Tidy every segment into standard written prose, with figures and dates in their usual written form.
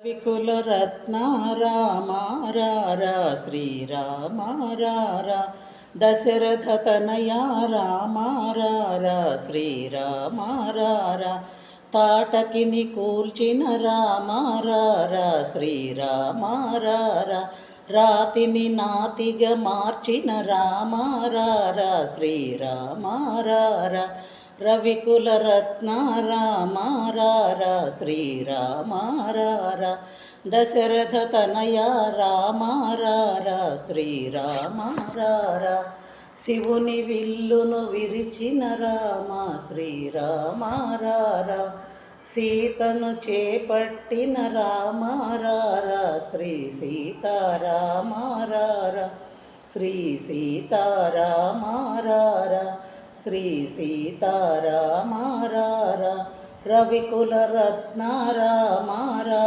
వికుల రత్నారామారా శ్రీరామారా దశరథ తనయా రామారా శ్రీరామారా తాటకిని కూల్చిన రామారా శ్రీరామారా రాతిని నాతిగా మార్చిన రామారా శ్రీరామారా రవికుల రత్నారామారా శ్రీరామారా దశరథ తనయా రామారా శ్రీరామారా శివుని విల్లును విరిచిన రామ శ్రీరామారా సీతను చేపట్టిన రామారా శ్రీ సీతారామారా శ్రీ సీతారామారా శ్రీ సీతారామారా రవికుల రత్నారామారా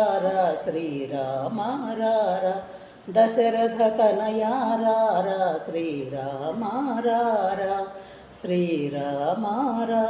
శ్రీరామారా దశరథ తనయారా శ్రీరామారా శ్రీరామారా